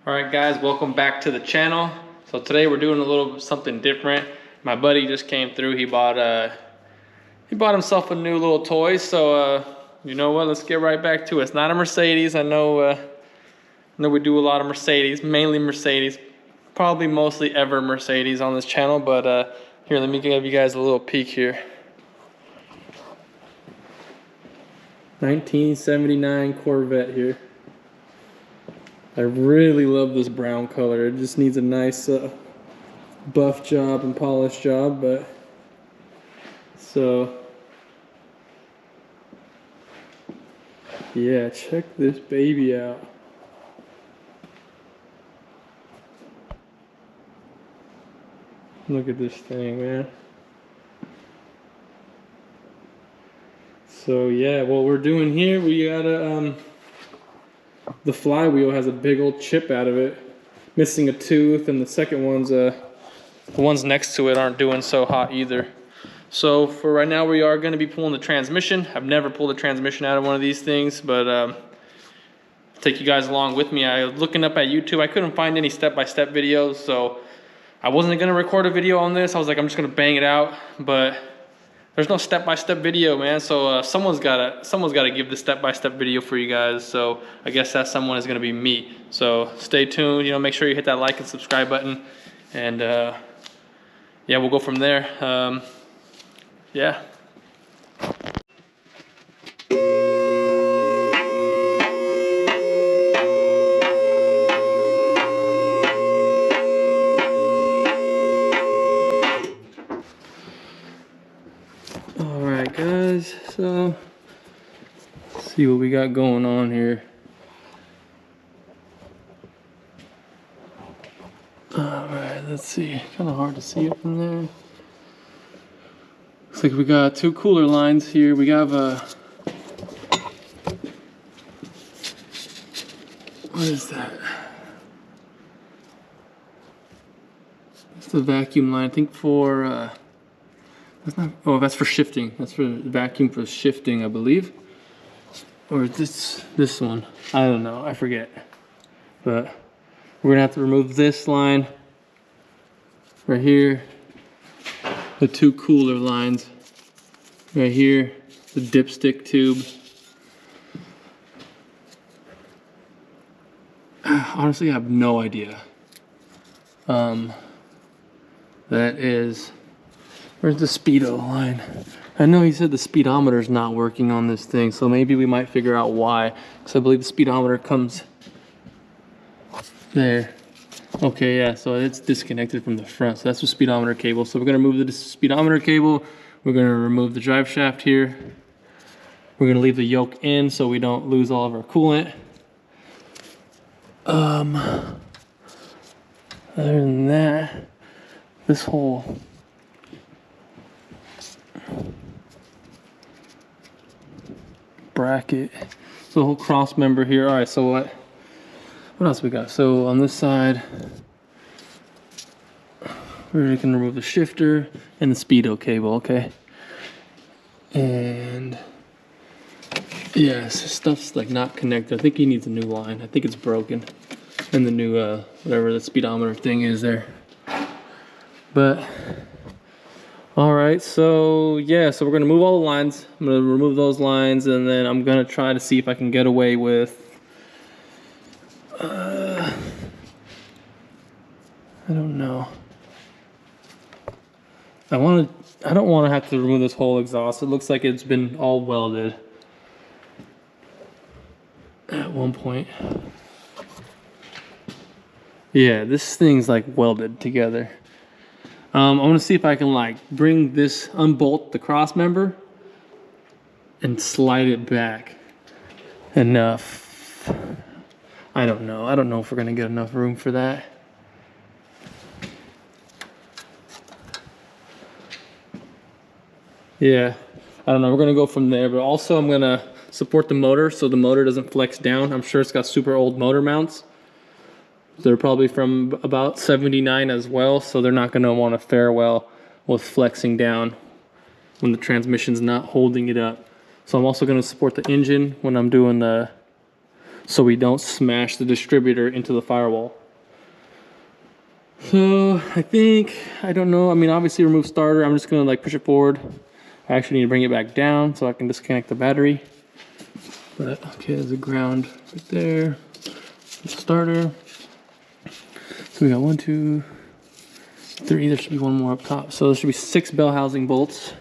All right guys, welcome back to the channel. So today we're doing a little something different. My buddy just came through. He bought himself a new little toy. So you know what, let's get right back to it. It's not a Mercedes. I know we do a lot of Mercedes, mainly Mercedes, probably mostly ever Mercedes on this channel, but here, let me give you guys a little peek here. 1979 Corvette here. I really love this brown color. It just needs a nice buff job and polish job, but so yeah, check this baby out. Look at this thing, man. So yeah, what we're doing here, we gotta the flywheel has a big old chip out of it, missing a tooth, and the second one's the ones next to it aren't doing so hot either. So for right now, we are going to be pulling the transmission. I've never pulled a transmission out of one of these things, but take you guys along with me. I was looking up at YouTube. I couldn't find any step-by-step videos, so I wasn't going to record a video on this. I was like, I'm just going to bang it out, but there's no step-by-step video, man. So someone's gotta give the step-by-step video for you guys. So I guess that someone is gonna be me. So stay tuned. You know, make sure you hit that like and subscribe button, and yeah, we'll go from there. Yeah. Guys, so let's see what we got going on here. All right, let's see. Kind of hard to see it from there. Looks like we got two cooler lines here. We have a, what is that? It's the vacuum line, I think, for that's not, oh, that's for shifting. That's for the vacuum for shifting, I believe. Or is this one? I don't know, I forget. But we're gonna have to remove this line right here, the two cooler lines right here, the dipstick tube. Honestly, I have no idea. That is, where's the speedo line? I know he said the speedometer's not working on this thing, so maybe we might figure out why. Because I believe the speedometer comes there. Okay, yeah, so it's disconnected from the front. So that's the speedometer cable. So we're gonna remove the speedometer cable. We're gonna remove the drive shaft here. We're gonna leave the yoke in so we don't lose all of our coolant. Other than that, this whole bracket, so the whole cross member here. All right, so what else we got? So on this side, we're gonna remove the shifter and the speedo cable, okay? And yeah, stuff's like not connected. I think he needs a new line. I think it's broken, and the new whatever the speedometer thing is there. But all right, so yeah, so we're gonna move all the lines. I'm gonna remove those lines, and then I'm gonna try to see if I can get away with I don't know. I don't want to have to remove this whole exhaust. It looks like it's been all welded at one point. Yeah, this thing's like welded together. I'm gonna see if I can like bring this, unbolt the cross member and slide it back enough. I don't know if we're gonna get enough room for that. Yeah, I don't know, we're gonna go from there, but also I'm gonna support the motor so the motor doesn't flex down. I'm sure it's got super old motor mounts. They're probably from about 79 as well, so they're not gonna want to fare well with flexing down when the transmission's not holding it up. So I'm also gonna support the engine when I'm doing the so we don't smash the distributor into the firewall. So I don't know. I mean, obviously remove starter. I'm just gonna like push it forward. I actually need to bring it back down so I can disconnect the battery. But okay, there's a ground right there. The starter. So we got 1, 2, 3. There should be one more up top. So there should be 6 bell housing bolts.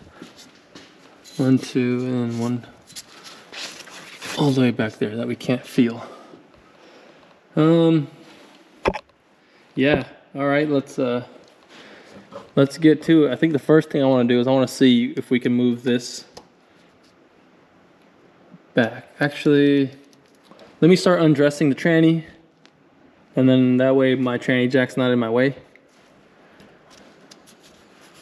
1, 2, and then 1 all the way back there that we can't feel. Yeah. All right. Let's get to it. I think the first thing I want to do is I want to see if we can move this back. Actually, let me start undressing the tranny, and then that way my tranny jack's not in my way.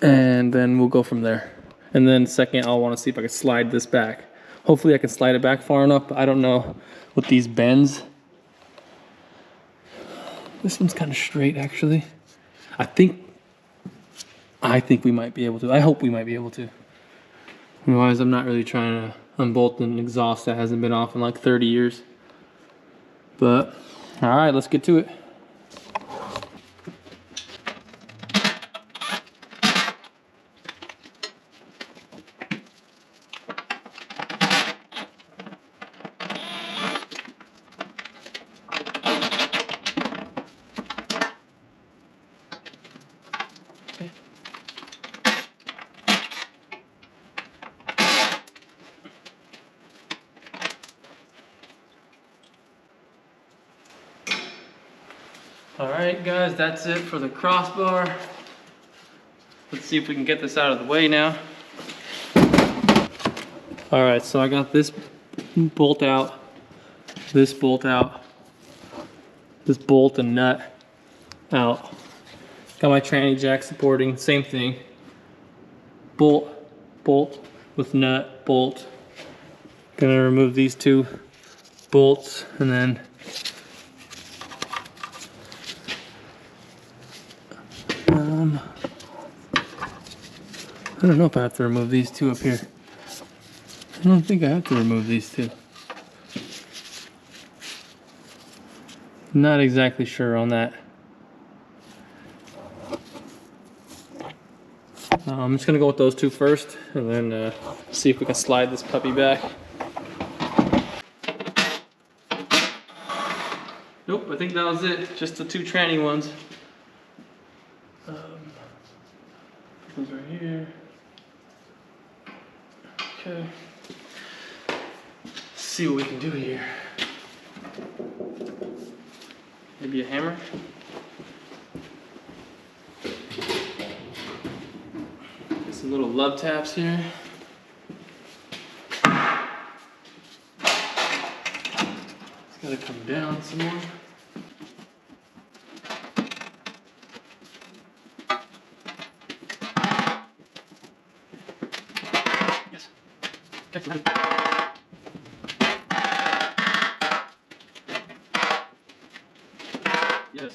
And then we'll go from there. And then second, I'll want to see if I can slide this back. Hopefully I can slide it back far enough, but I don't know with these bends. This one's kind of straight actually. I think we might be able to. I hope we might be able to. Otherwise, I'm not really trying to unbolt an exhaust that hasn't been off in like 30 years. But, all right, let's get to it. Alright guys, that's it for the crossbar. Let's see if we can get this out of the way now. Alright, so I got this bolt out, this bolt out, this bolt and nut out. Got my tranny jack supporting, same thing. Bolt, bolt with nut, bolt. Gonna remove these 2 bolts and then I don't know if I have to remove these 2 up here. I don't think I have to remove these 2. Not exactly sure on that. I'm just gonna go with those 2 first and then see if we can slide this puppy back. Nope, I think that was it. Just the 2 tranny ones. One's right here. Okay. Let's see what we can do here. Maybe a hammer? Get some little love taps here. It's gotta come down some more. Yes. Okay. Yes.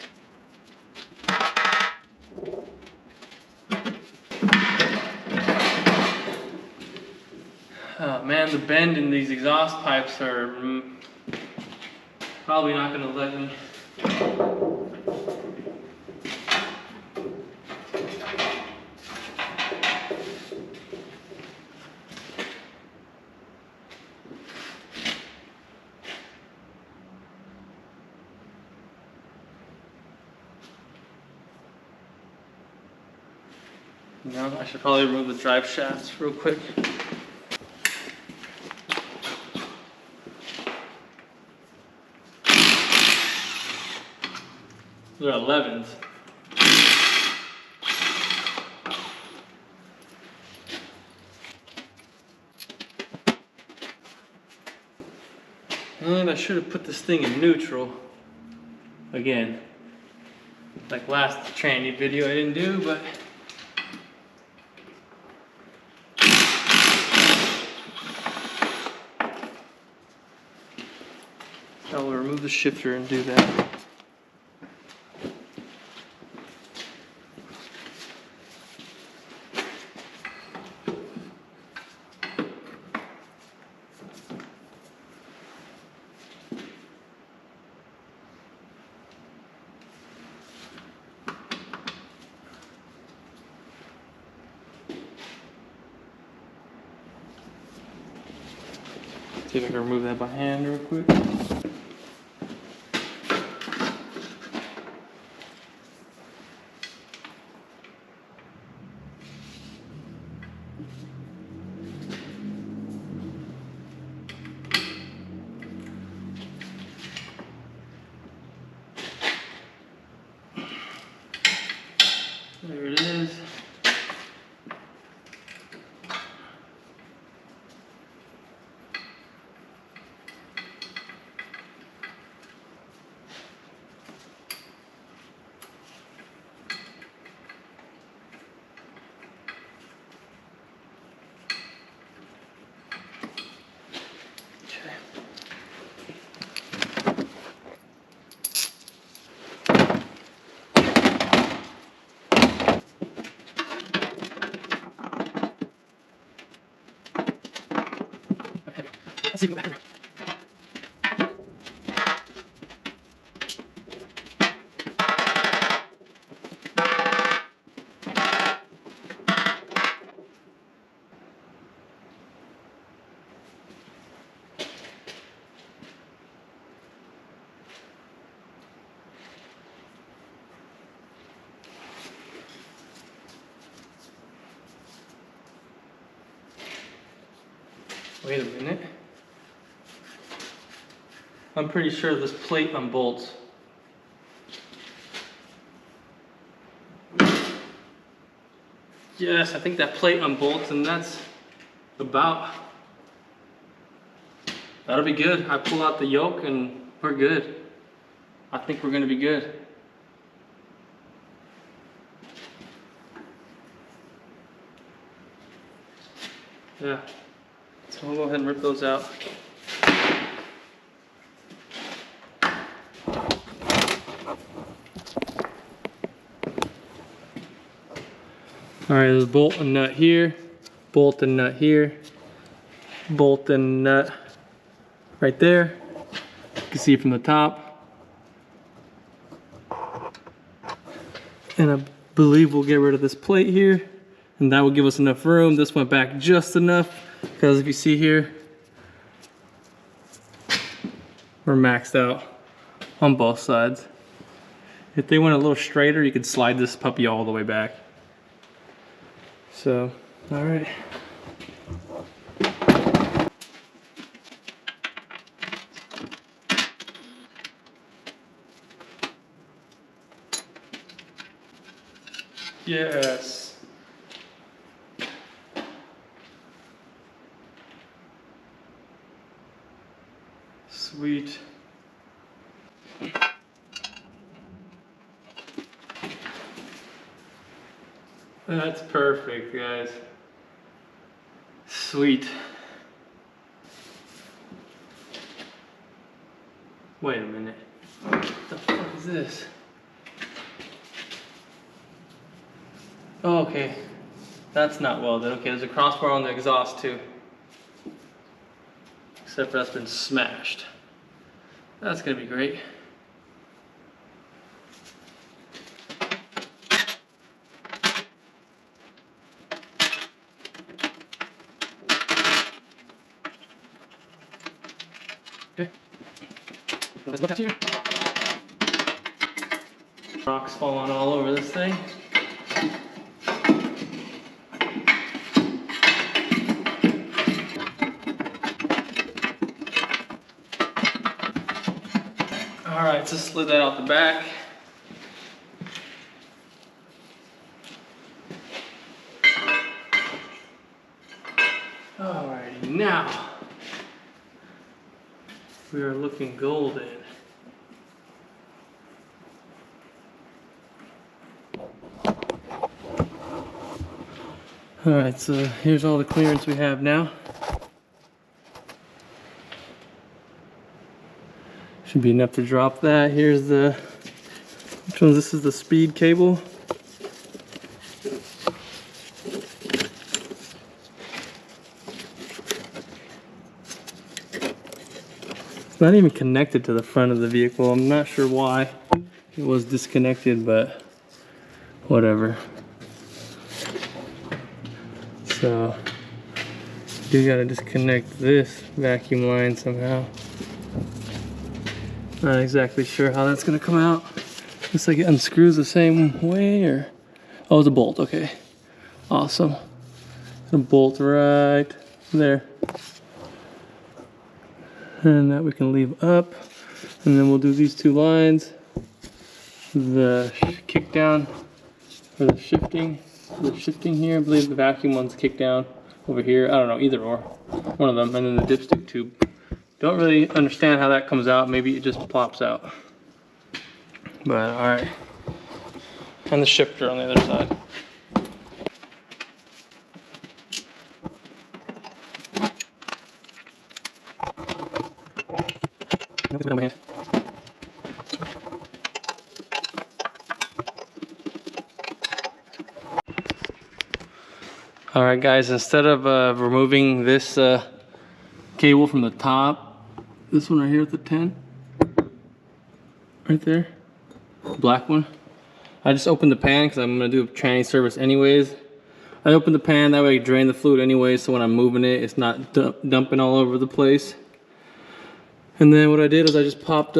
Oh man, the bend in these exhaust pipes are probably not going to let me. No, I should probably remove the drive shafts real quick. They're 11s. And I should have put this thing in neutral. Again, like last tranny video I didn't do, but I will remove the shifter and do that. See if I can remove that by hand real quick. There it is. Let's see, go back around. Wait a minute. I'm pretty sure this plate unbolts. Yes, I think that plate unbolts, and that's about. That'll be good. I pull out the yoke and we're good. I think we're gonna be good. Yeah. So we'll go ahead and rip those out. All right, there's a bolt and nut here, bolt and nut here, bolt and nut right there. You can see from the top. And I believe we'll get rid of this plate here, and that will give us enough room. This went back just enough, because if you see here, we're maxed out on both sides. If they went a little straighter, you could slide this puppy all the way back. So, all right. Yes. Sweet. That's perfect, guys. Sweet. Wait a minute. What the fuck is this? Oh, okay. That's not welded. Okay, there's a crossbar on the exhaust too. Except for that's been smashed. That's gonna be great. Okay. Let's look at here. Rocks falling all over this thing. Alright, just slid that out the back. Alrighty, now we are looking golden. Alright, so here's all the clearance we have now. Should be enough to drop that. Here's the, which one? This is the speed cable. It's not even connected to the front of the vehicle. I'm not sure why it was disconnected, but whatever. So You gotta disconnect this vacuum line somehow. Not exactly sure how that's gonna come out. Looks like it unscrews the same way, or oh, it's a bolt. Okay, awesome. A bolt right there, and that we can leave up. And then we'll do these two lines. The kick down or the shifting here. I believe the vacuum one's kick down over here. I don't know, either or, one of them. And then the dipstick tube. Don't really understand how that comes out. Maybe it just plops out. But all right. And the shifter on the other side. All right, guys, instead of removing this cable from the top, this one right here with the 10, right there, black one, I just opened the pan because I'm gonna do a tranny service anyways. I opened the pan, that way I drain the fluid anyways, so when I'm moving it, it's not dumping all over the place. And then what I did is I just popped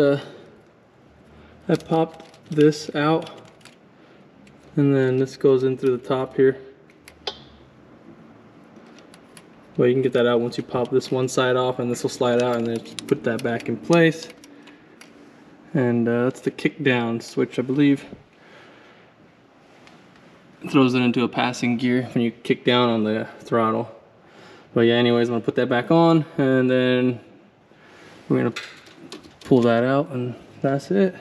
this out, and then this goes in through the top here. Well, you can get that out once you pop this one side off, and this will slide out, and then just put that back in place. And that's the kick down switch, I believe. It throws it into a passing gear when you kick down on the throttle. But yeah, anyways, I'm gonna put that back on, and then we're gonna pull that out, and that's it.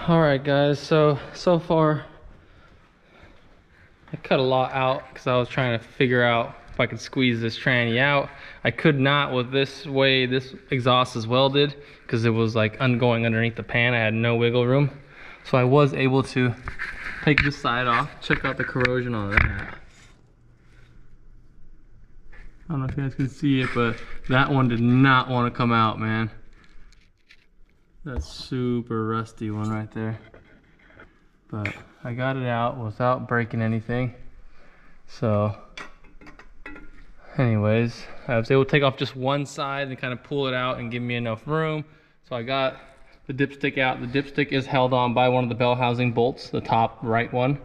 All right, guys, so far I cut a lot out because I was trying to figure out if I could squeeze this tranny out. I could not with this way this exhaust is welded, because it was like going underneath the pan. I had no wiggle room. So I was able to take this side off. Check out the corrosion on that. I don't know if you guys can see it, but that one did not want to come out, man. That's super rusty one right there. But I got it out without breaking anything. So anyways, I was able to take off just one side and kind of pull it out and give me enough room. So I got the dipstick out. The dipstick is held on by one of the bell housing bolts, the top right one.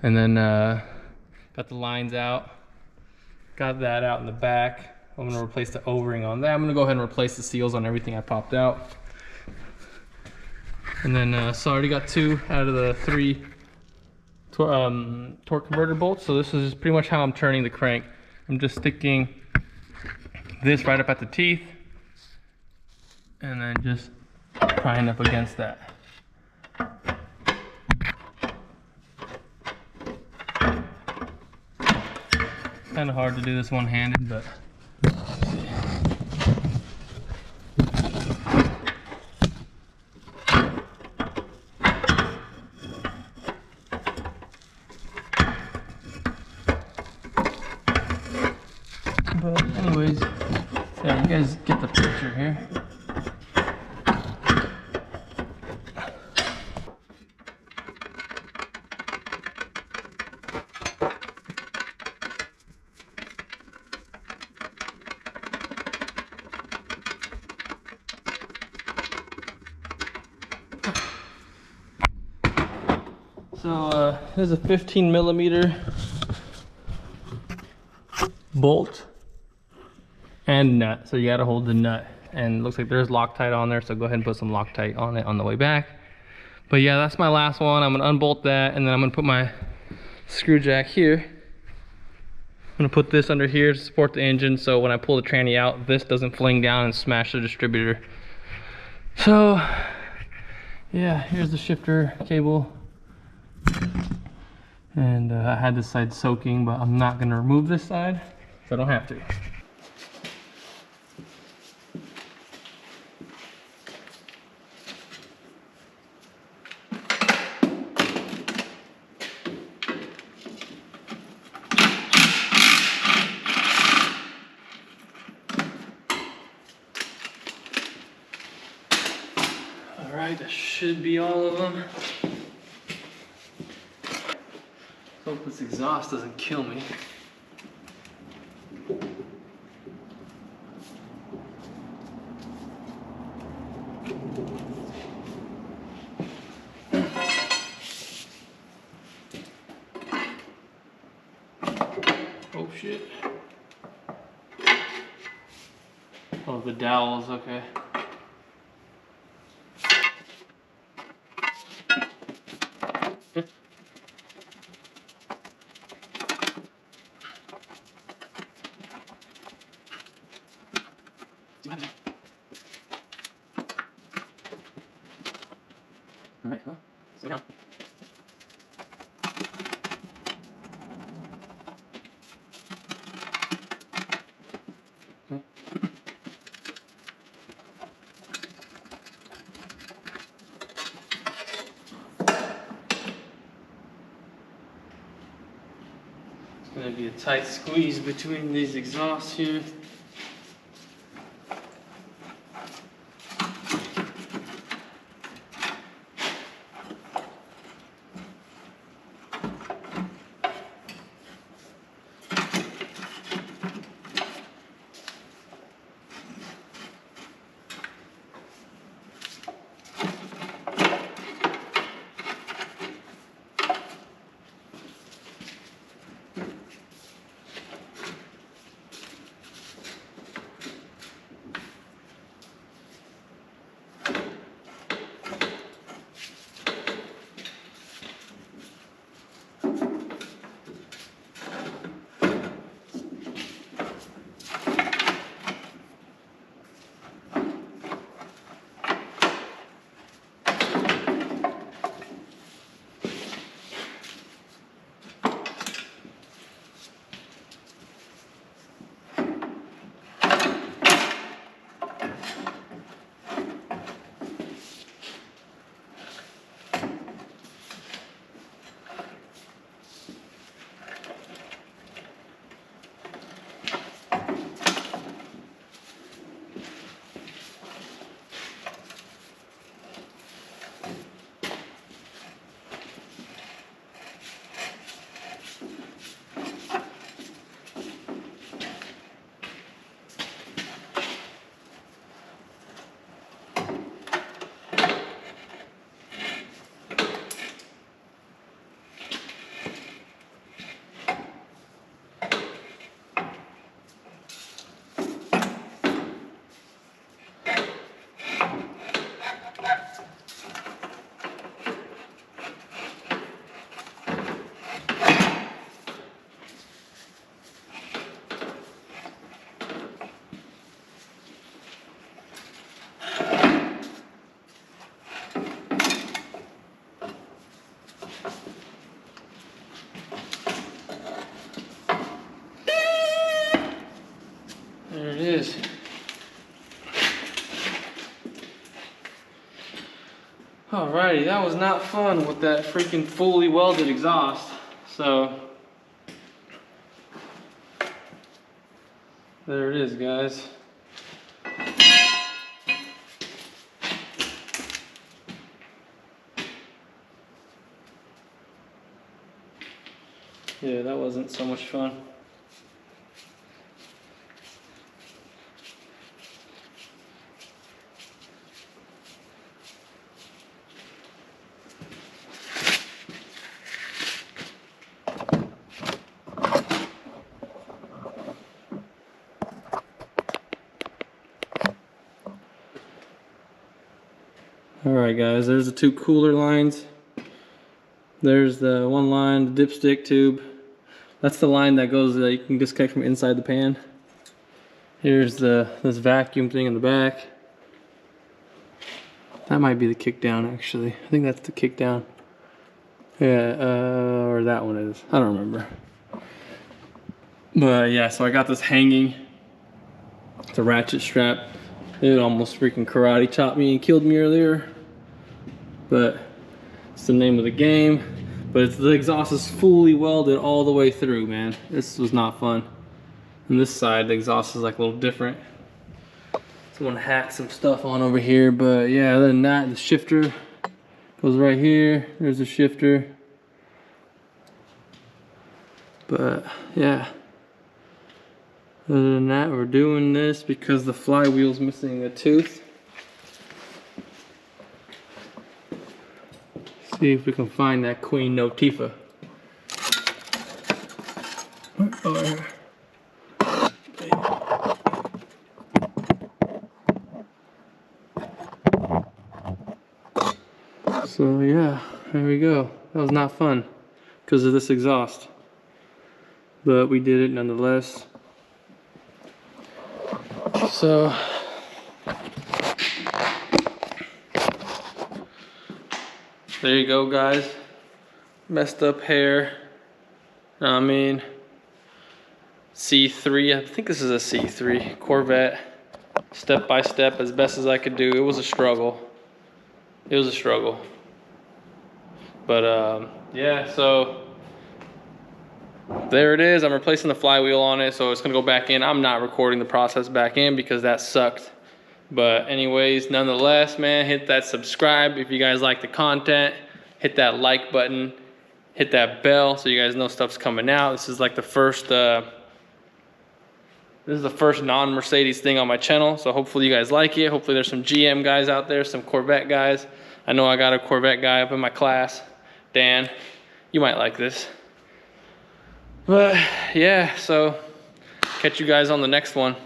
And then got the lines out. Got that out in the back. I'm gonna replace the O-ring on that. I'm gonna go ahead and replace the seals on everything I popped out. And then, so I already got 2 out of the 3 torque converter bolts. So this is pretty much how I'm turning the crank. I'm just sticking this right up at the teeth, and then just prying up against that. Kind of hard to do this one-handed, but anyways, yeah, you guys get the picture here. So there's a 15mm bolt and nut, so you got to hold the nut, and it looks like there's Loctite on there, so go ahead and put some Loctite on it on the way back. But yeah, that's my last one. I'm gonna unbolt that, and then I'm gonna put my screw jack here. I'm gonna put this under here to support the engine, so when I pull the tranny out, this doesn't fling down and smash the distributor. So yeah, here's the shifter cable. And I had this side soaking, but I'm not gonna remove this side, so I don't have to. All right, that should be all of them. So Hope this exhaust doesn't kill me. Oh shit. Oh, the dowels, okay. Alright, huh? Slow down. It's gonna be a tight squeeze between these exhausts here. There it is. Alrighty, that was not fun with that freaking fully welded exhaust. So, there it is, guys. Yeah, that wasn't so much fun. Alright guys, there's the two cooler lines. There's the one line, the dipstick tube. That's the line that goes, you can disconnect from inside the pan. Here's this vacuum thing in the back. That might be the kick down actually. I think that's the kick down. Yeah, or that one is. I don't remember. But yeah, so I got this hanging. It's a ratchet strap. It almost freaking karate chopped me and killed me earlier. But it's the name of the game. But the exhaust is fully welded all the way through, man. This was not fun. And this side, the exhaust is like a little different. Someone hacked some stuff on over here, but yeah, other than that, the shifter goes right here. There's the shifter. But yeah, other than that, we're doing this because the flywheel's missing a tooth. See if we can find that Queen Notifa. So yeah, there we go. That was not fun because of this exhaust, but we did it nonetheless. So there you go, guys. Messed up hair. I mean, C3, I think this is a C3 Corvette. Step by step, as best as I could do. It was a struggle. It was a struggle. But yeah, so there it is. I'm replacing the flywheel on it, so it's gonna go back in. I'm not recording the process back in because that sucked. But anyways, nonetheless, man, hit that subscribe if you guys like the content. Hit that like button. Hit that bell so you guys know stuff's coming out. This is like the first non-Mercedes thing on my channel, so hopefully you guys like it. Hopefully there's some GM guys out there, some Corvette guys. I know I got a Corvette guy up in my class. Dan, you might like this. But yeah, so catch you guys on the next one.